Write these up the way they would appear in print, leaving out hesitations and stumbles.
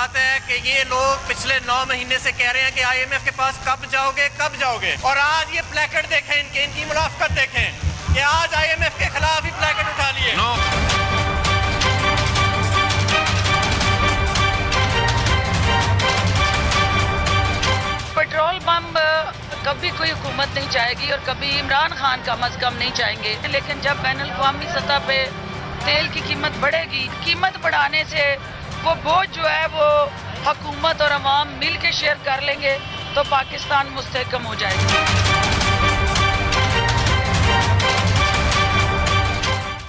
بات ہے کہ یہ لوگ پچھلے 9 مہینے سے کہہ رہے ہیں کہ IMF کے پاس کب جاؤ گے اور آج یہ پلیکٹ دیکھیں ان کی منافقت دیکھیں کہ آج IMF کے خلاف ہی پلیکٹ اٹھا لیے. پیٹرول پمپ کبھی کوئی حکومت نہیں چاہے گی اور کبھی عمران خان کم از کم نہیں چاہیں گے، لیکن جب بین الاقوامی سطح پہ تیل کی قیمت بڑھے گی، قیمت بڑھانے سے وہ بوجھ جو ہے وہ حکومت اور عوام مل کے شیئر کر لیں گے تو پاکستان مستحکم ہو جائے گا.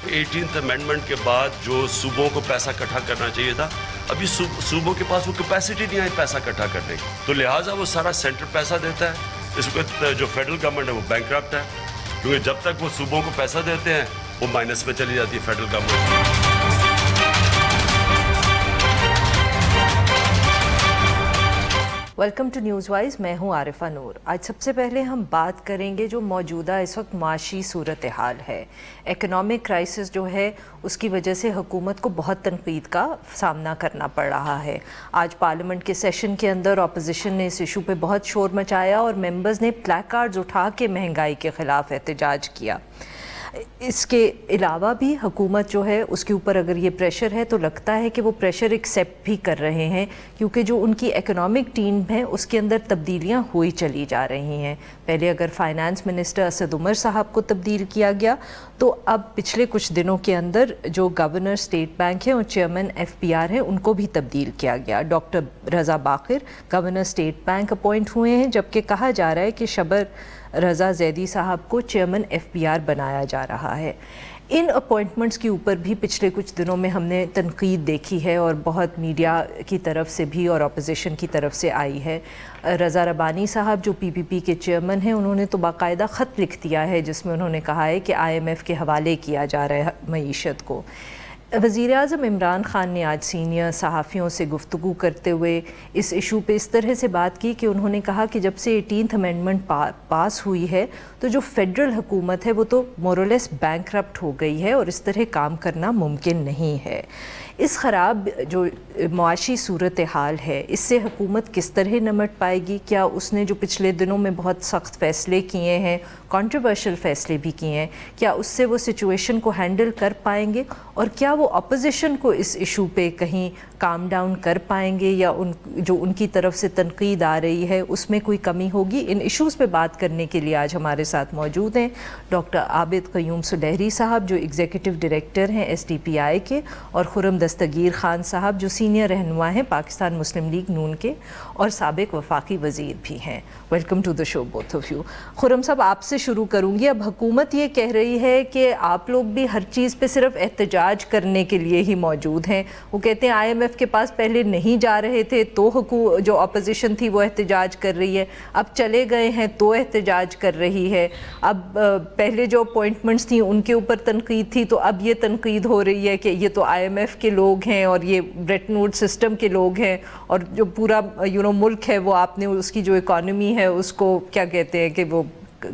18th امینڈمنٹ کے بعد جو صوبوں کو پیسہ اکٹھا کرنا چاہیے تھا، ابھی صوبوں کے پاس وہ کیپیسٹی نہیں آئی پیسہ اکٹھا کرنے کی، تو لہٰذا وہ سارا سینٹر پیسہ دیتا ہے. اس وقت جو فیڈرل گورنمنٹ ہے وہ بینکرپٹ ہے، کیونکہ جب تک وہ صوبوں کو پیسہ دیتے ہیں وہ مائنس میں چلی جاتی ہے federal government. Welcome to news wise, میں ہوں عارفہ نور. آج سب سے پہلے ہم بات کریں گے جو موجودہ اس وقت معاشی صورتحال ہے. اکنامک کرائسس جو ہے اس کی وجہ سے حکومت کو بہت تنقید کا سامنا کرنا پڑ رہا ہے. آج پارلیمنٹ کے سیشن کے اندر اپوزیشن نے اس ایشو پہ بہت شور مچایا اور ممبرز نے پلیکارڈز اٹھا کے مہنگائی کے خلاف احتجاج کیا. اس کے علاوہ بھی حکومت جو ہے اس کے اوپر اگر یہ پریشر ہے تو لگتا ہے کہ وہ پریشر ایکسیپٹ بھی کر رہے ہیں، کیونکہ جو ان کی اکنامک ٹیم ہے اس کے اندر تبدیلیاں ہوئی چلی جا رہی ہیں. پہلے اگر فائنانس منسٹر اسد عمر صاحب کو تبدیل کیا گیا تو اب پچھلے کچھ دنوں کے اندر جو گورنر اسٹیٹ بینک ہیں اور چیئرمین FPR ہیں ان کو بھی تبدیل کیا گیا. Doctor Raza Baqir governor State Bank appoint ہوئے ہیں، جبکہ کہا جا رہا ہے کہ شبر رضا زیدی صاحب کو چیئرمین FPR بنایا جا رہا ہے. ان اپوائنٹمنٹس کے اوپر بھی پچھلے کچھ دنوں میں ہم نے تنقید دیکھی ہے اور بہت میڈیا کی طرف سے بھی اور اپوزیشن کی طرف سے آئی ہے. رضا ربانی صاحب جو PPP کے چیئرمین ہیں انہوں نے تو باقاعدہ خط لکھ دیا ہے جس میں انہوں نے کہا ہے کہ IMF کے حوالے کیا جا رہا ہے معیشت کو. وزیر اعظم عمران خان نے آج سینئر صحافیوں سے گفتگو کرتے ہوئے اس ایشو پہ اس طرح سے بات کی کہ انہوں نے کہا کہ جب سے 18th امینڈمنٹ پاس ہوئی ہے تو جو فیڈرل حکومت ہے وہ تو مورلیس بینکرپٹ ہو گئی ہے اور اس طرح کام کرنا ممکن نہیں ہے. اس خراب جو معاشی صورتحال ہے اس سے حکومت کس طرح نمٹ پائے گی؟ کیا اس نے جو پچھلے دنوں میں بہت سخت فیصلے کیے ہیں، کنٹروورشل فیصلے بھی کیے ہیں، کیا اس سے وہ سچویشن کو ہینڈل کر پائیں گے اور کیا وہ اپوزیشن کو اس ایشو پہ کہیں کام ڈاؤن کر پائیں گے یا جو ان کی طرف سے تنقید آ رہی ہے اس میں کوئی کمی ہوگی؟ ان ایشوز پہ بات کرنے کے لیے آج ہمارے ساتھ موجود ہیں ڈاکٹر عابد قیوم سلیحری صاحب جو ایگزیکٹو ڈائریکٹر ہیں SDPI کے، اور خرم دستگیر خان صاحب جو سینئر رہنما ہیں پاکستان مسلم لیگ نون کے اور سابق وفاقی وزیر بھی ہیں. Welcome to the show both of you. Khurram صاحب آپ سے شروع کروں گی. اب حکومت یہ کہہ رہی ہے کہ آپ لوگ بھی ہر چیز پہ صرف احتجاج کرنے کے لیے ہی موجود ہیں. وہ کہتے ہیں IMF کے پاس پہلے نہیں جا رہے تھے تو جو اپوزیشن تھی وہ احتجاج کر رہی ہے، اب چلے گئے ہیں تو احتجاج کر رہی ہے. اب پہلے جو اپوائنٹمنٹس تھیں ان کے اوپر تنقید تھی تو اب یہ تنقید ہو رہی ہے کہ یہ تو IMF کے لوگ ہیں اور یہ بریٹن ووڈ سسٹم کے لوگ ہیں اور جو پورا ملک ہے وہ آپ نے اس کی جو اکانومی ہے اس کو کیا کہتے ہیں کہ وہ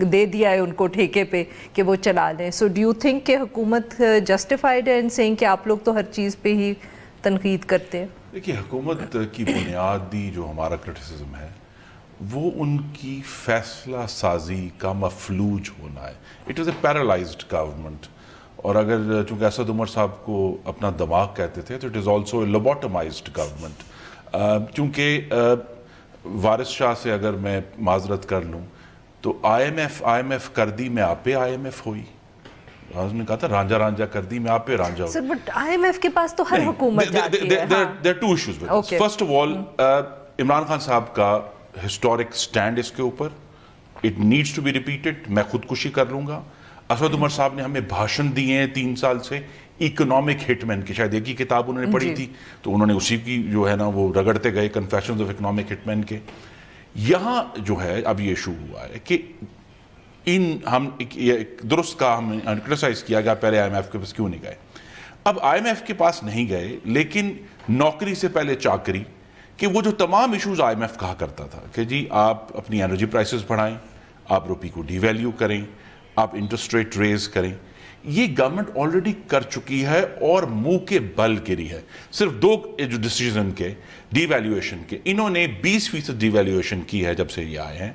دے دیا ہے ان کو ٹھیکے پہ کہ وہ چلا لیں. سو ڈو یو تھنک کہ حکومت جسٹیفائڈ ہے ان سینگ کہ آپ لوگ تو ہر چیز پہ ہی تنقید کرتے ہیں؟ دیکھیے، حکومت کی بنیادی جو ہمارا کرٹیسزم ہے وہ ان کی فیصلہ سازی کا مفلوج ہونا ہے. It is a paralysed government, اور اگر چونکہ اسد عمر صاحب کو اپنا دماغ کہتے تھے تو it is also a lobotomized government. چونکہ وارث شاہ سے اگر میں معذرت کر لوں تو IMF کر دی میں آپ پہ IMF ہوئی. اس نے کہا تھا رانجھا رانجھا کر دی میں آپ پہ رانجھا ہوئی. سر بٹ IMF کے پاس تو ہر حکومت جاتی ہے. there are two issues with this. First of all, Imran Khan صاحب کا ہسٹورک سٹینڈ اس کے اوپر it needs to be repeated. میں خودکشی کر لوں گا. اسد عمر صاحب نے ہمیں بھاشن دیے ہیں 3 سال سے اکنامک ہٹ مین کی، شاید ایک ہی کتاب انہوں نے پڑھی تھی تو انہوں نے اسی کی جو ہے نا وہ رگڑتے گئے کنفیشنز آف اکنامک ہٹ مین کے. یہاں جو ہے اب یہ ایشو ہوا ہے کہ ہم درست کا ہم کرٹیسائز کیا گیا پہلے IMF کے پاس کیوں نہیں گئے. اب IMF کے پاس نہیں گئے لیکن نوکری سے پہلے چاکری، کہ وہ جو تمام ایشوز IMF کہا کرتا تھا کہ جی آپ اپنی انرجی پرائسز بڑھائیں، آپ روپی کو ڈی ویلیو کریں، آپ انٹرسٹ ریٹ ریز کریں، یہ گورنمنٹ آلریڈی کر چکی ہے اور منہ کے بل گری ہے. صرف 2 جو ڈیسیژن کے ڈی ویلیویشن کے, انہوں نے 20% ڈی ویلیویشن کی ہے جب سے یہ آئے ہیں,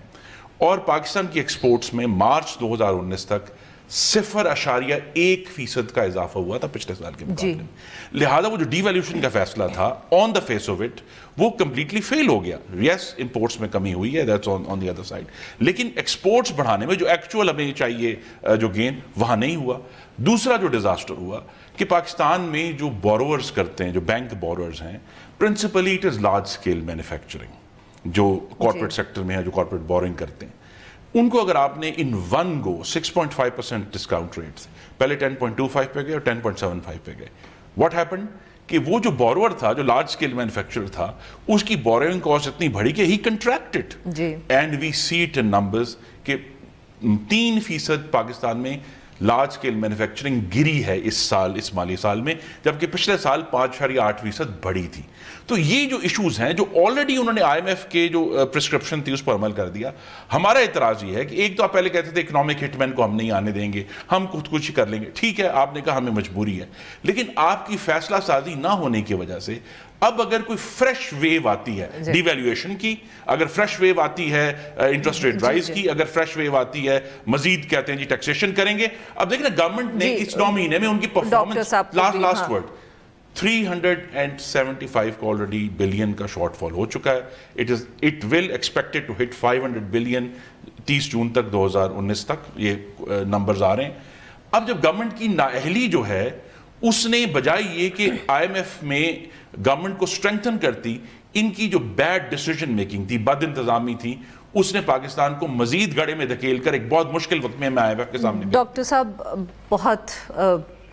اور پاکستان کی ایکسپورٹس میں مارچ 2019 تک 0.1% کا اضافہ ہوا تھا پچھلے سال کے مقابلے میں. لہذا وہ جو ڈی ویلیویشن کا فیصلہ تھا آن دا فیس آف اٹ وہ کمپلیٹلی فیل ہو گیا. یس امپورٹس میں کمی ہوئی ہے, that's on the other side, لیکن ایکسپورٹس بڑھانے میں جو ایکچوئل ہمیں چاہیے جو گین وہاں نہیں ہوا. دوسرا جو ڈیزاسٹر ہوا کہ پاکستان میں جو بورورز کرتے ہیں, جو بینک بورورز ہیں, principally it is large scale manufacturing, جو کارپوریٹ سیکٹر میں ہے, جو کارپوریٹ بورنگ کرتے ہیں, ان کو اگر آپ نے in one go 6.5% discount rate سے پہلے 10.25 پہ گئے اور 10.75 پہ گئے, واٹ ہیپنڈ کہ وہ جو بورور تھا, جو لارج اسکیل مینوفیکچرر تھا, اس کی بورنگ کاسٹ اتنی بڑھی کہ ہی contracted. And we see it in numbers کہ 3% پاکستان میں لارج اسکیل مینوفیکچرنگ گری ہے اس سال, اس مالی سال میں, جبکہ پچھلے سال 5.8% بڑھی تھی. تو یہ جو ایشوز ہیں جو آلریڈی انہوں نے IMF کے جو پرسکرپشن تھی اس پر عمل کر دیا. ہمارا اعتراض یہ ہے کہ ایک تو آپ پہلے کہتے تھے اکنامک ہٹ مین کو ہم نہیں آنے دیں گے, ہم خودکشی کر لیں گے, ٹھیک ہے آپ نے کہا ہمیں مجبوری ہے, لیکن آپ کی فیصلہ سازی نہ ہونے کی وجہ سے اب اگر کوئی فریش ویو آتی ہے ڈی ویلیویشن کی, اگر فریش ویو آتی ہے انٹرسٹ ریٹ رائز کی, اگر فریش ویو آتی ہے مزید کہتے ہیں جی ٹیکسیشن کریں گے. اب دیکھیں نا گورنمنٹ نے اس 9 مہینے میں ان کی پرفارمنس, لاسٹ ورڈ 375 کا آلریڈی بلین کا شارٹ فال ہو چکا ہے. It will expected to hit 500 billion 30 جون تک 2019 تک, یہ نمبرز آ رہے ہیں. اب جب گورنمنٹ کی نااہلی جو ہے اس نے بجائے یہ کہ IMF میں گورنمنٹ کو سٹرینتھن کرتی, ان کی جو بیڈ ڈیسیژن میکنگ تھی, بد انتظامی تھی, اس نے پاکستان کو مزید گڑھے میں دھکیل کر ایک بہت مشکل وقت میں IMF کے سامنے. ڈاکٹر صاحب بہت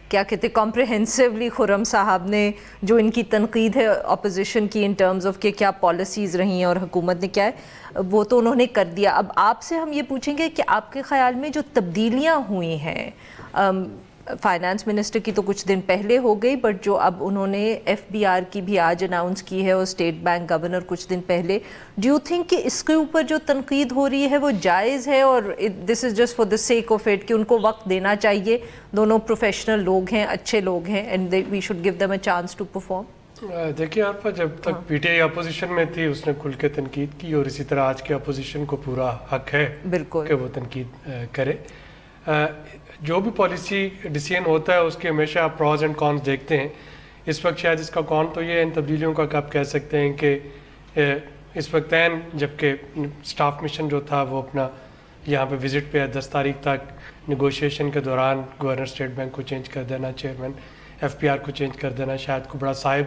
کیا کہتے ہیں کمپریہنسولی خرم صاحب نے جو ان کی تنقید ہے اپوزیشن کی ان ٹرمز آف کہ کیا پالیسیز رہی ہیں اور حکومت نے کیا ہے وہ تو انہوں نے کر دیا. اب آپ سے ہم یہ پوچھیں گے کہ آپ کے خیال میں جو تبدیلیاں ہوئی ہیں, فائنانس منسٹر کی تو کچھ دن پہلے ہو گئی, بٹ جو اب انہوں نے FBR کی بھی آج اناؤنس کی ہے اور اسٹیٹ بینک گورنر کچھ دن پہلے, ڈو یو تھنک کہ اس کے اوپر جو تنقید ہو رہی ہے وہ جائز ہے اور this is just for the sake of it کہ ان کو وقت دینا چاہیے, دونوں پروفیشنل لوگ ہیں, اچھے لوگ ہیں, and we should give them a chance to perform? دیکھیے عارفہ, جب تک PTI اپوزیشن میں تھی اس نے کھل کے تنقید کی, اور اسی طرح آج کے اپوزیشن کو پورا حق ہے بالکل کہ وہ تنقید کرے. جو بھی پالیسی ڈیسیژن ہوتا ہے اس کے ہمیشہ آپ پروز اینڈ کونس دیکھتے ہیں. اس وقت شاید اس کا کون تو یہ ان تبدیلیوں کا آپ کہہ سکتے ہیں کہ اس وقت جبکہ سٹاف مشن جو تھا وہ اپنا یہاں پہ وزٹ پہ ہے 10 تاریخ تک, نیگوشیشن کے دوران گورنر اسٹیٹ بینک کو چینج کر دینا, چیئرمین FBR کو چینج کر دینا شاید کو بڑا صاحب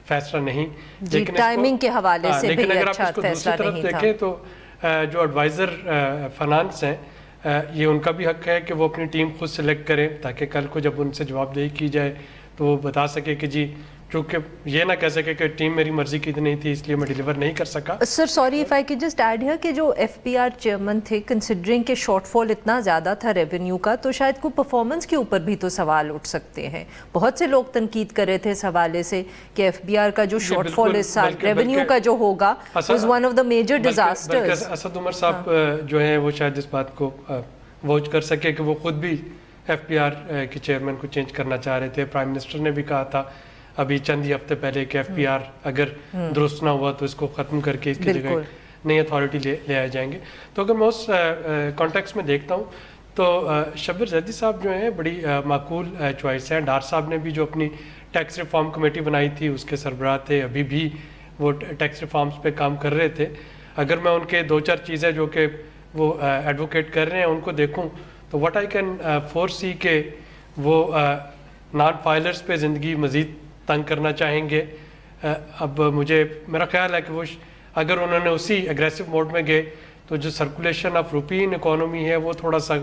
فیصلہ نہیں, لیکن ٹائمنگ کے حوالے سے بھی اگر آپ اس کو دوسری طرف دیکھیں تو جو ایڈوائزر فنانس ہیں یہ ان کا بھی حق ہے کہ وہ اپنی ٹیم خود سلیکٹ کریں تاکہ کل کو جب ان سے جواب دہی کی جائے تو وہ بتا سکے کہ جی چونکہ یہ نہ کہہ سکے کہ ٹیم میری مرضی کی نہیں تھی اس لیے میں ڈیلیور نہیں کر سکا. Sir sorry if I can just add here کہ جو FBR چیئرمین تھے, کنسیڈرنگ کہ شارٹ فال اتنا زیادہ تھا ریونیو کا, تو شاید کوئی پرفارمنس کے اوپر بھی تو سوال اٹھ سکتے ہیں. بہت سے لوگ تنقید کر رہے تھے اس حوالے سے کہ FBR کا جو شارٹ فال اس سال ریونیو کا جو ہوگا was one of the major disasters. Asad Umar صاحب جو ہیں وہ شاید اس بات کو واچ کر سکے کہ وہ خود بھی FBR کے چیئرمین کو چینج کرنا چاہ رہے تھے. پرائم منسٹر نے بھی کہا تھا ابھی چند ہی ہفتے پہلے کہ FBR اگر درست نہ ہوا تو اس کو ختم کر کے اس کی جگہ نئی اتھارٹی لے آئے جائیں گے. تو اگر میں اس کانٹیکس میں دیکھتا ہوں تو شبیر زیدی صاحب جو ہیں بڑی معقول چوائس ہیں. ڈار صاحب نے بھی جو اپنی ٹیکس ریفارم کمیٹی بنائی تھی اس کے سربراہ تھے, ابھی بھی وہ ٹیکس ریفارمز پہ کام کر رہے تھے. اگر میں ان کے 2-4 چیزیں جو کہ وہ ایڈوکیٹ کر رہے ہیں ان کو دیکھوں تو وٹ آئی کین فور سی کہ وہ نان فائلرز پہ زندگی مزید تنگ کرنا چاہیں گے. اب مجھے میرا خیال ہے کہ وہ اگر انہوں نے اسی ایگریسو موڈ میں گئے تو جو circulation of rupee in economy ہے وہ تھوڑا سا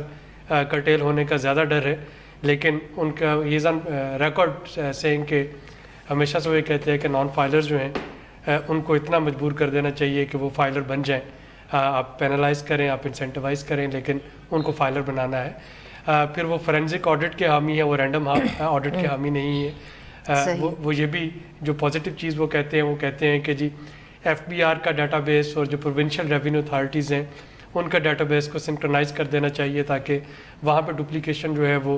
کرٹیل ہونے کا زیادہ ڈر ہے. لیکن ان کا یہ ریکارڈ سینگ کہ ہمیشہ سے وہ کہتے ہیں کہ نان فائلرز جو ہیں ان کو اتنا مجبور کر دینا چاہیے کہ وہ فائلر بن جائیں. آپ پینلائز کریں, آپ انسینٹیوائز کریں, لیکن ان کو فائلر بنانا ہے. پھر وہ فورینزک آڈٹ کے حامی ہیں, وہ رینڈم آڈٹ کے حامی نہیں ہے. وہ یہ بھی جو پازیٹیو چیز وہ کہتے ہیں کہ جی FBR کا ڈیٹا بیس اور جو پروونشل ریونیو اتھارٹیز ہیں ان کا ڈیٹا بیس کو سنکرونائز کر دینا چاہیے تاکہ وہاں پہ ڈپلیکیشن جو ہے وہ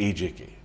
AJK,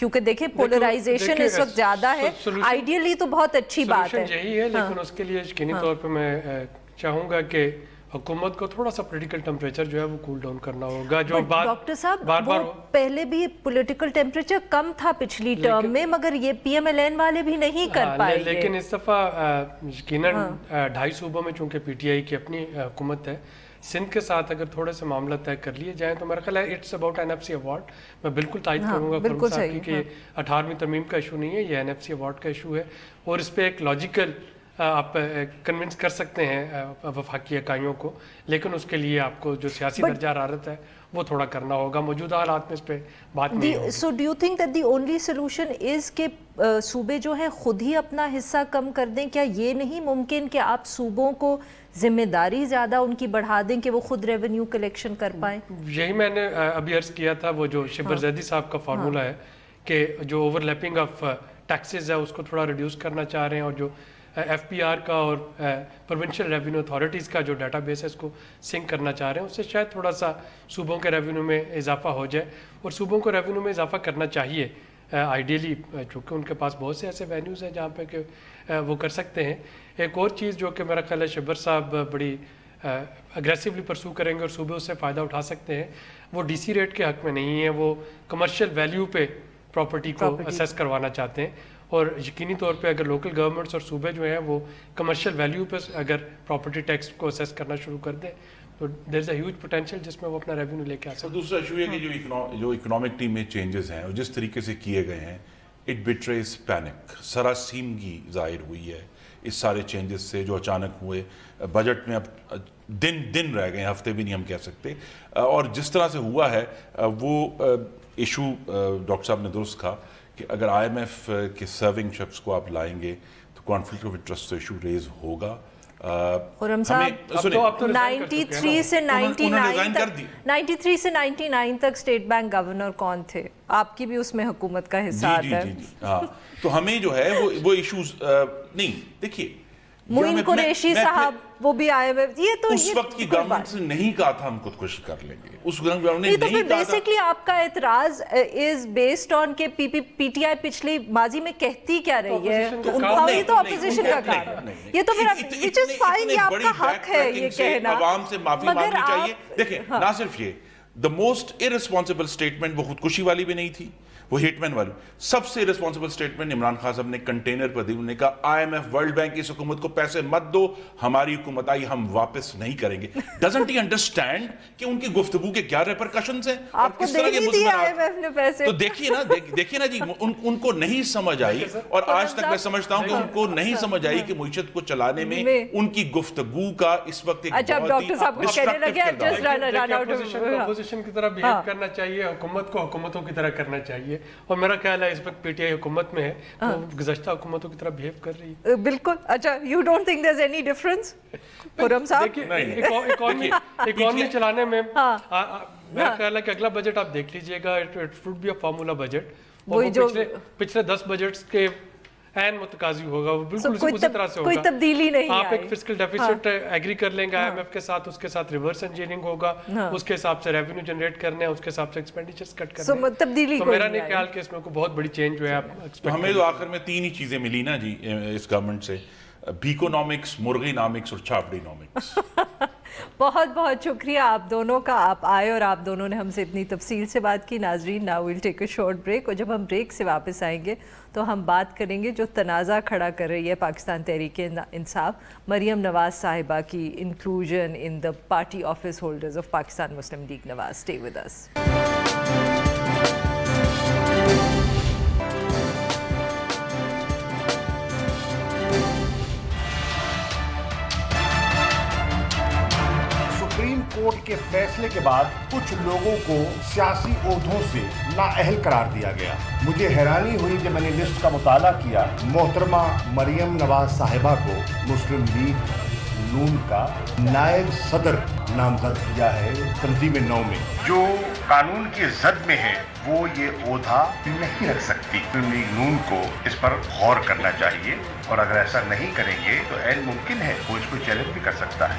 کیونکہ دیکھیں پولرائزیشن اس وقت زیادہ ہے, آئیڈیلی تو بہت اچھی بات ہے, یہی ہے, لیکن اس کے لیے یقینی طور پہ میں چاہوں گا کہ حکومت کو تھوڑا سا پولیٹیکل ٹیمپریچر جو ہے وہ کول ڈاؤن کرنا ہوگا. جو بات ڈاکٹر صاحب وہ پہلے بھی پولیٹیکل ٹیمپریچر کم تھا پچھلی ٹرم میں, مگر یہ پی ایم ایل این والے بھی نہیں کر پائے. لیکن اس دفعہ یقیناً 2.5 صوبوں میں چونکہ پی ٹی آئی کی اپنی حکومت ہے, سندھ کے ساتھ اگر تھوڑے سے معاملہ طے کر لیے جائیں تو میرا خیال ہے it's about N F C award. میں بالکل تائید کروں گا خرم صاحب کی کہ یہ 18ویں ترمیم کا ایشو نہیں ہے, یہ این ایف سی ایوارڈ کا ایشو ہے, اور اس پہ ایک لاجیکل آپ کنونس کر سکتے ہیں وفاقی اکائیوں کو, لیکن اس کے لیے آپ کو جو سیاسی درجہ حرارت ہے وہ تھوڑا کرنا ہوگا. موجودہ حالات میں اس پہ بات نہیں ہوگی. So do you think that the only solution is کہ صوبے جو ہیں خود ہی اپنا حصہ کم کر دیں؟ کیا یہ نہیں ممکن کہ آپ صوبوں کو ذمہ داری زیادہ ان کی بڑھا دیں کہ وہ خود ریونیو کلیکشن کر پائیں؟ یہی میں نے ابھی عرض کیا تھا, وہ جو شبر زیدی صاحب کا فارمولہ ہے کہ جو اوور لیپنگ آف ٹیکسز ہے اس کو تھوڑا ریڈیوس کرنا چاہ رہے ہیں, اور جو ایف پی آر کا اور پروونشل ریونیو اتھارٹیز کا جو ڈیٹا بیس ہے اس کو سنک کرنا چاہ رہے ہیں, اس سے شاید تھوڑا سا صوبوں کے ریونیو میں اضافہ ہو جائے. اور صوبوں کو ریونیو میں اضافہ کرنا چاہیے آئیڈیلی, چونکہ ان کے پاس بہت سے ایسے وینیوز ہیں جہاں پہ کہ وہ کر سکتے ہیں. ایک اور چیز جو کہ میرا خیال ہے شبر صاحب بڑی اگریسیولی پرسو کریں گے اور صوبے اس سے فائدہ اٹھا سکتے ہیں, وہ ڈی سی ریٹ کے حق میں نہیں ہے, وہ کمرشل ویلیو پہ پراپرٹی کو اسیس کروانا چاہتے ہیں. اور یقینی طور پہ اگر لوکل گورنمنٹس اور صوبے جو ہیں وہ کمرشل ویلیو پہ اگر پراپرٹی ٹیکس کو اسیس کرنا شروع کر دیں تو دیر از اے ہیوج پوٹینشیل جس میں وہ اپنا ریونیو لے کے آ سکتے ہیں. دوسرا ایشو ہے کہ جو اکنامک ٹیم میں چینجز ہیں اور جس طریقے سے کیے گئے ہیں, اٹ بیٹریز پینک, سراسیمگی ظاہر ہوئی ہے اس سارے چینجز سے جو اچانک ہوئے. بجٹ میں اب دن رہ گئے ہیں, ہفتے بھی نہیں ہم کہہ سکتے, اور جس طرح سے ہوا ہے وہ ایشو ڈاکٹر صاحب نے درست کہا کہ اگر آئی ایم ایف کے سرونگ شخص کو آپ لائیں گے تو کانفلکٹ آف انٹرسٹ تو ایشو ریز ہوگا. خرم صاحب 93 سے 99 تک اسٹیٹ بینک گورنر کون تھے؟ آپ کی بھی اس میں حکومت کا حصہ آتا ہے. ہاں, تو ہمیں جو ہے وہ ایشوز نہیں, دیکھیے معین قریشی صاحب وہ بھی آئے ہوئے, یہ تو اس وقت کی گورنمنٹ نے نہیں کہا تھا ہم خودکشی کر لیں گے, اس گورنمنٹ نے نہیں کہا تھا. بیسیکلی آپ کا اعتراض از بیسڈ آن کہ پی ٹی آئی پچھلی ماضی میں کہتی کیا رہی ہے, وہی تو اپوزیشن کا کام ہے. یہ تو پھر وچ از فائن, یہ آپ کا حق ہے یہ کہنا. عوام سے معافی مانگنی چاہیے. دیکھیں نہ صرف یہ, دا موسٹ ارسپانسبل اسٹیٹمنٹ وہ خودکشی والی بھی نہیں تھی, وہ ہیٹ مین والی. سب سے ریسپانسبل اسٹیٹمنٹ عمران خان صاحب نے کنٹینر پر دی, انہوں نے کہا I M F World Bank اس حکومت کو پیسے مت دو, ہماری حکومت آئی ہم واپس نہیں کریں گے. ڈزنٹ ہی انڈرسٹینڈ کہ ان کی گفتگو کے کیا ریپرکشنز ہیں اور کس طرح کے مضمرات. تو دیکھیے نا جی, ان کو نہیں سمجھ آئی, اور آج تک میں سمجھتا ہوں کہ ان کو نہیں سمجھ آئی کہ معیشت کو چلانے میں ان کی گفتگو کا اس وقت ایک اپوزیشن کی طرح بہیو کرنا چاہیے, حکومت کو حکومتوں کی طرح کرنا چاہیے. اور میرا خیال ہے اس وقت پی ٹی آئی حکومت میں ہے, وہ گزشتہ حکومتوں کی طرح بہیو کر رہی ہے. بالکل. اچھا, you don't think there is any difference Khurram صاحب؟ اکانومی چلانے میں میرا خیال ہے کہ اگلا بجٹ آپ دیکھ لیجئے گا, it would be a formula budget, اور پچھلے 10 بجٹس کے این متقاضی ہوگا, وہ بالکل اسی طرح سے ہوگا. کوئی تبدیلی نہیں. آپ ایک فسکل ڈیفیسٹ ایگری کر لیں گے آئی ایم ایف کے ساتھ, اس کے ساتھ ریورس انجینئرنگ ہوگا, اس کے حساب سے ریونیو جنریٹ کرنے ہیں, اس کے حساب سے ایکسپینڈیچرز کٹ کرنے ہیں. تبدیلی تو میرا نہیں خیال کہ اس میں کوئی بہت بڑی چینج جو ہے آپ. ہمیں تو آخر میں 3 ہی چیزیں ملی نا جی اس گورنمنٹ سے, بیکونامکس, مرغی نامکس اور چھاپڑی نامکس. بہت بہت شکریہ آپ دونوں کا, آپ آئے اور آپ دونوں نے ہم سے اتنی تفصیل سے بات کی. ناظرین, now we'll take a short break, اور جب ہم بریک سے واپس آئیں گے تو ہم بات کریں گے جو تنازع کھڑا کر رہی ہے پاکستان تحریک انصاف, مریم نواز صاحبہ کی inclusion in the party office holders of Pakistan Muslim League Nawaz. Stay with us. Court کے فیصلے کے بعد کچھ لوگوں کو سیاسی عہدوں سے نااہل قرار دیا گیا. مجھے حیرانی ہوئی جب میں نے لسٹ کا مطالعہ کیا. محترمہ مریم نواز صاحبہ کو مسلم لیگ نون کا نائب صدر نامزد کیا ہے تنظیم نو میں. جو قانون کی زد میں ہے وہ یہ عہدہ نہیں رکھ سکتی. مسلم لیگ نون کو اس پر غور کرنا چاہیے, اور اگر ایسا نہیں کریں گے تو عین ممکن ہے وہ اس کو چیلنج بھی کر سکتا ہے.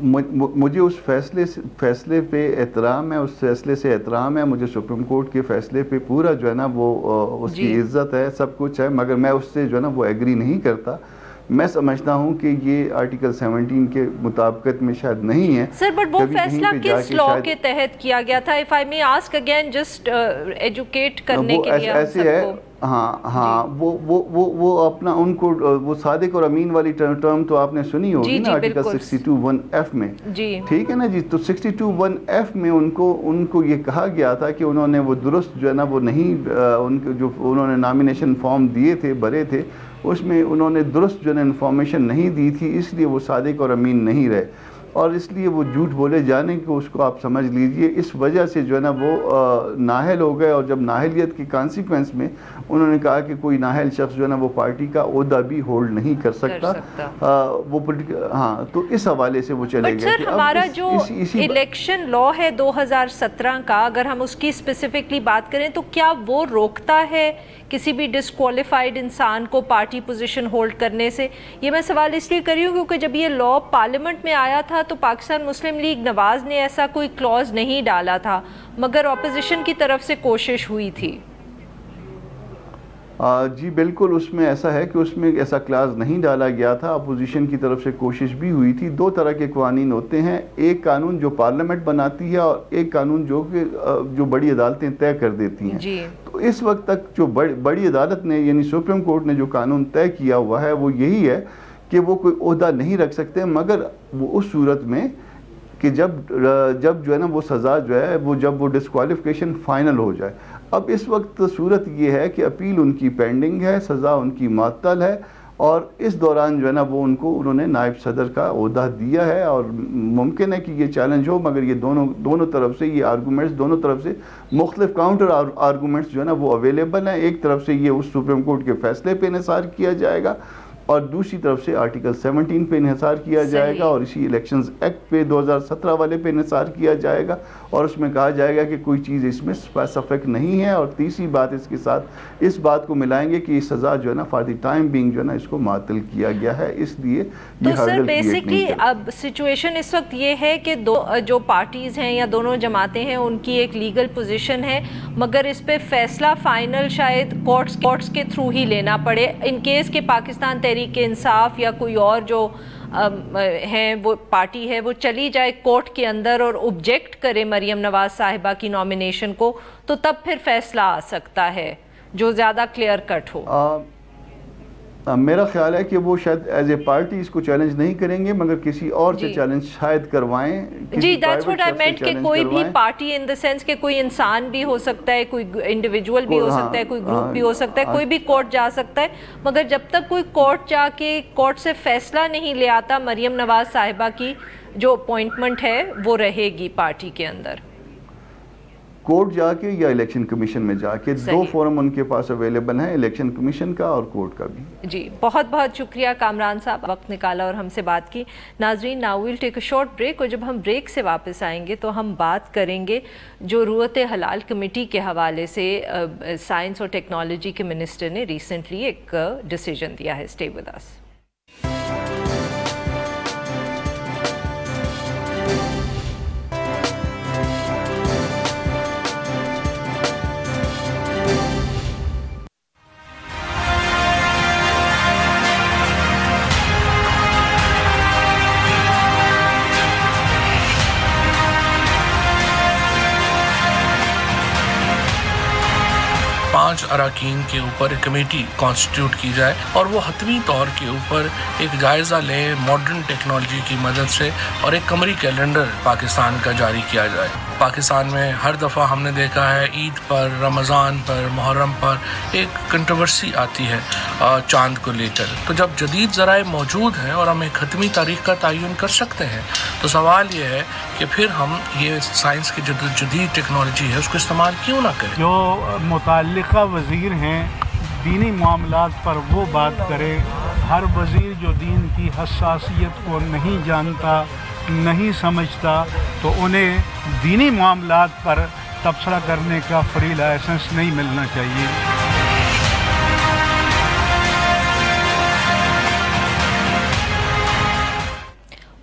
مجھے اس فیصلے پہ احترام ہے، اس فیصلے سے احترام ہے، مجھے سپریم کورٹ کے فیصلے پہ پورا جو ہے نا وہ اس کی عزت ہے، سب کچھ ہے، مگر میں اس سے جو ہے نا وہ ایگری نہیں کرتا. میں سمجھتا ہوں کہ یہ آرٹیکل 17 کے مطابقت میں شاید نہیں ہے. سر بٹ وہ فیصلہ کس لا کے تحت کیا گیا تھا؟ if I may ask again just educate کرنے کے لیے ایسے ہے. ہاں وہ اپنا ان کو وہ صادق اور امین والی ٹرم تو آپ نے سنی ہوگی نا آرٹیکل 62(1)(f) میں، ٹھیک ہے نا جی. تو 62(1)(f) میں ان کو یہ کہا گیا تھا کہ انہوں نے وہ درست جو ہے نا وہ نہیں، ان کے جو انہوں نے نامینیشن فارم دیے تھے، بھرے تھے، اس میں انہوں نے درست جو ہے نا انفارمیشن نہیں دی تھی، اس لیے وہ صادق اور امین نہیں رہے، اور اس لیے وہ جھوٹ بولے جانے کو اس کو آپ سمجھ لیجئے. اس وجہ سے جو ہے نا وہ نااہل ہو گئے، اور جب نااہلیت کی کانسیکوینس میں انہوں نے کہا کہ کوئی نااہل شخص جو ہے نا وہ پارٹی کا عہدہ بھی ہولڈ نہیں کر سکتا. وہ ہاں، تو اس حوالے سے وہ چلے گئے. سر ہمارا جو الیکشن لا ہے 2017 کا، اگر ہم اس کی اسپیسیفکلی بات کریں تو کیا وہ روکتا ہے کسی بھی ڈسکوالیفائڈ انسان کو پارٹی پوزیشن ہولڈ کرنے سے؟ یہ میں سوال اس لیے کر رہی ہوں کیونکہ جب یہ لا پارلیمنٹ میں آیا تھا تو پاکستان مسلم لیگ نواز نے ایسا کوئی کلوز نہیں ڈالا تھا، مگر اپوزیشن کی طرف سے کوشش ہوئی تھی. جی بالکل، اس میں ایسا ہے کہ اس میں ایسا کلاز نہیں ڈالا گیا تھا، اپوزیشن کی طرف سے کوشش بھی ہوئی تھی. دو طرح کے قوانین ہوتے ہیں، ایک قانون جو پارلیمنٹ بناتی ہے اور ایک قانون جو بڑی عدالتیں طے کر دیتی ہیں. تو اس وقت تک جو بڑی عدالت نے یعنی سپریم کورٹ نے جو قانون طے کیا ہوا ہے وہ یہی ہے کہ وہ کوئی عہدہ نہیں رکھ سکتے، مگر وہ اس صورت میں کہ جب جو ہے نا وہ سزا جو ہے وہ جب وہ ڈسکوالیفیکیشن فائنل ہو جائے. اب اس وقت صورت یہ ہے کہ اپیل ان کی پینڈنگ ہے، سزا ان کی معطل ہے، اور اس دوران جو ہے نا وہ انہوں نے نائب صدر کا عہدہ دیا ہے، اور ممکن ہے کہ یہ چیلنج ہو، مگر یہ دونوں طرف سے یہ آرگومنٹس، دونوں طرف سے مختلف کاؤنٹر آرگومنٹس جو ہے نا وہ اویلیبل ہیں. ایک طرف سے یہ اس سپریم کورٹ کے فیصلے پہ انحصار کیا جائے گا، اور دوسری طرف سے آرٹیکل 17 پہ انحصار کیا جائے گا، اور اسی الیکشنز ایکٹ پہ 2017 والے پہ انحصار کیا جائے گا، اور اس میں کہا جائے گا کہ کوئی چیز اس میں اسپیسیفک نہیں ہے. اور تیسری بات اس کے ساتھ اس بات کو ملائیں گے کہ یہ سزا جو ہے نا فار دی ٹائم بینگ جو ہے نا اس کو معطل کیا گیا ہے، اس لیے تو سر بیسکلی اب سچویشن اس وقت یہ ہے کہ جو پارٹیز ہیں یا دونوں جماعتیں ہیں ان کی ایک لیگل پوزیشن ہے، مگر اس پہ فیصلہ فائنل شاید کورٹس کے تھرو ہی لینا پڑے، ان کیس کہ پاکستان تحریک انصاف یا کوئی اور جو ہیں وہ پارٹی ہے وہ چلی جائے کورٹ کے اندر اور اوبجیکٹ کرے مریم نواز صاحبہ کی نامینیشن کو، تو تب پھر فیصلہ آ سکتا ہے جو زیادہ کلیئر کٹ ہو. میرا خیال ہے کہ وہ شاید ایز اے پارٹی اس کو چیلنج نہیں کریں گے، مگر کسی اور سے چیلنج شاید کروائیں. جی دیٹس واٹ آئی مینٹ کہ کوئی بھی پارٹی ان دا سینس کہ کوئی انسان بھی ہو سکتا ہے، کوئی انڈیویجول بھی ہو سکتا ہے، کوئی گروپ بھی ہو سکتا ہے، کوئی بھی کورٹ جا سکتا ہے، مگر جب تک کوئی کورٹ جا کے کورٹ سے فیصلہ نہیں لے آتا مریم نواز صاحبہ کی جو اپوائنٹمنٹ ہے وہ رہے گی پارٹی کے اندر. کورٹ جا کے یا الیکشن کمیشن میں جا کے، دو فورم ان کے پاس اویلیبل ہیں، الیکشن کمیشن کا اور کورٹ کا بھی. جی بہت بہت شکریہ کامران صاحب، وقت نکالا اور ہم سے بات کی. ناظرین now we'll take a short break, اور جب ہم بریک سے واپس آئیں گے تو ہم بات کریں گے جو رویت حلال کمیٹی کے حوالے سے سائنس اور ٹیکنالوجی کے منسٹر نے ریسنٹلی ایک ڈیسیجن دیا ہے. Stay with us. اراکین کے اوپر ایک کمیٹی کانسٹیٹیوٹ کی جائے اور وہ حتمی طور کے اوپر ایک جائزہ لے ماڈرن ٹیکنالوجی کی مدد سے، اور ایک قمری کیلنڈر پاکستان کا جاری کیا جائے. پاکستان میں ہر دفعہ ہم نے دیکھا ہے عید پر، رمضان پر، محرم پر ایک کنٹروورسی آتی ہے چاند کو لے کر. تو جب جدید ذرائع موجود ہیں اور ہم ایک حتمی تاریخ کا تعین کر سکتے ہیں تو سوال یہ ہے کہ پھر ہم یہ سائنس کی جدید ٹیکنالوجی ہے اس کو استعمال کیوں نہ کریں. جو متعلقہ وزیر ہیں دینی معاملات پر وہ بات کرے. ہر وزیر جو دین کی حساسیت کو نہیں جانتا، نہیں سمجھتا، تو انہیں دینی معاملات پر تبصرہ کرنے کا فری لائسنس نہیں ملنا چاہیے.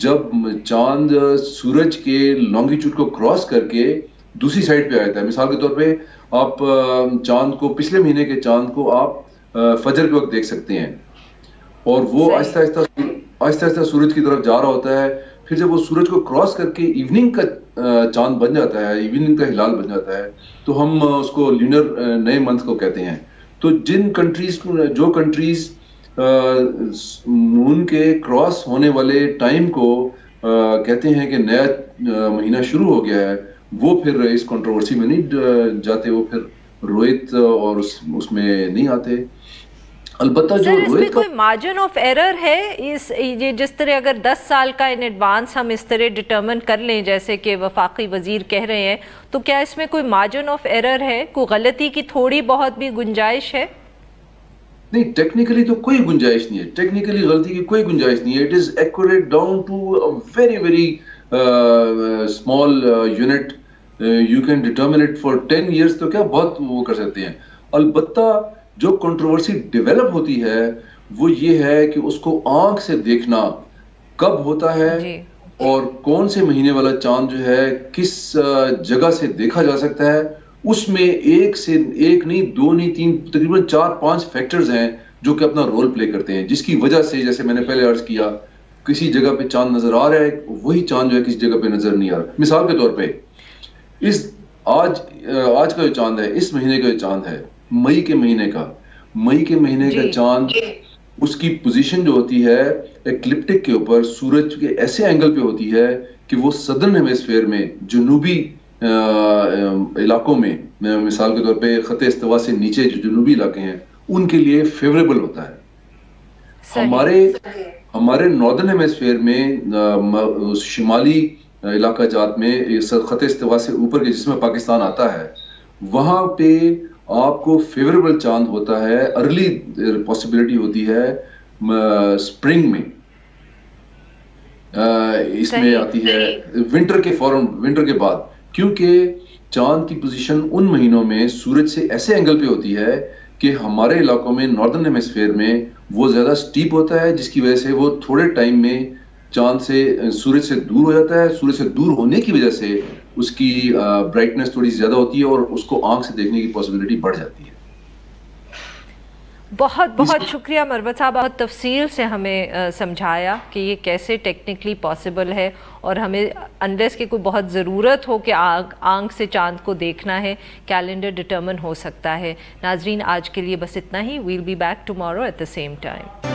جب چاند سورج کے لانگیٹیوڈ کو کراس کر کے دوسری سائڈ پہ آ جاتا ہے. مثال کے طور پہ آپ چاند کو پچھلے مہینے کے چاند کو آپ فجر کے وقت دیکھ سکتے ہیں, اور وہ آہستہ آہستہ سورج کی طرف جا رہا ہوتا ہے. پھر جب وہ سورج کو کراس کر کے ایوننگ کا چاند بن جاتا ہے, ایوننگ کا ہلال بن جاتا ہے, تو ہم اس کو لونر نئے منتھ کو کہتے ہیں. تو جو کنٹریز مون کے کراس ہونے والے ٹائم کو کہتے ہیں کہ نیا مہینہ شروع ہو گیا ہے, وہ پھر اس کنٹروورسی میں نہیں جاتے, وہ پھر روہت اور اس میں نہیں آتے. البتہ جو اس میں کوئی مارجن آف ایرر ہے یہ جس طرح اگر 10 سال کا ان ایڈوانس ہم اس طرح ڈٹرمن کر لیں جیسے کہ وفاقی وزیر کہہ رہے ہیں, تو کیا اس میں کوئی مارجن آف ایرر ہے, کوئی غلطی کی تھوڑی بہت بھی گنجائش ہے؟ نہیں, ٹیکنیکلی تو کوئی گنجائش نہیں ہے, ٹیکنیکلی غلطی کی کوئی گنجائش نہیں ہے. It is accurate down to very very small unit. You can determine it for 10 years, تو کیا بہت وہ کر سکتے ہیں. البتہ جو کنٹروورسی ڈیولپ ہوتی ہے وہ یہ ہے کہ اس کو آنکھ سے دیکھنا کب ہوتا ہے اور کون سے مہینے والا چاند جو ہے کس جگہ سے دیکھا جا سکتا ہے. اس میں ایک نہیں, دو نہیں, 3, تقریباً 4-5 فیکٹرز ہیں جو کہ اپنا رول پلے کرتے ہیں, جس کی وجہ سے جیسے میں نے پہلے عرض کیا کسی جگہ پہ چاند نظر آ رہا ہے, وہی چاند جو ہے کسی جگہ پہ نظر نہیں آ رہا. مثال کے طور پہ آج کا جو چاند ہے, اس مہینے کا جو چاند ہے, مئی کے مہینے کا چاند, اس کی پوزیشن جو ہوتی ہے ایکلپٹک کے اوپر سورج کے ایسے اینگل پہ ہوتی ہے کہ وہ سدرن ہیمسفیئر میں جنوبی علاقوں میں, مثال کے طور پہ خط استوا سے نیچے جو جنوبی علاقے ہیں ان کے لیے فیوریبل ہوتا ہے. ہمارے ناردرن ہیمسفیئر میں شمالی علاقہ جات میں خط استوا سے اوپر کے جس میں پاکستان آتا ہے, وہاں پہ آپ کو فیوریبل چاند ہوتا ہے, ارلی پاسبلٹی ہوتی ہے سپرنگ میں, اس میں آتی ہے ونٹر کے بعد, کیونکہ چاند کی پوزیشن ان مہینوں میں سورج سے ایسے اینگل پہ ہوتی ہے کہ ہمارے علاقوں میں ناردرن ہیمسفیئر میں وہ زیادہ سٹیپ ہوتا ہے, جس کی وجہ سے وہ تھوڑے ٹائم میں چاند سے سورج سے دور ہو جاتا ہے. سورج سے دور ہونے کی وجہ سے اس کی برائٹنس تھوڑی زیادہ ہوتی ہے اور اس کو آنکھ سے دیکھنے کی پاسبلٹی بڑھ جاتی ہے. بہت بہت شکریہ مروت صاحب, بہت تفصیل سے ہمیں سمجھایا کہ یہ کیسے ٹیکنیکلی پاسبل ہے, اور ہمیں انلیس کہ کوئی بہت ضرورت ہو کہ آنکھ سے چاند کو دیکھنا ہے, کیلنڈر ڈٹرمن ہو سکتا ہے. ناظرین آج کے لیے بس اتنا ہی. We'll be back tomorrow at the same time.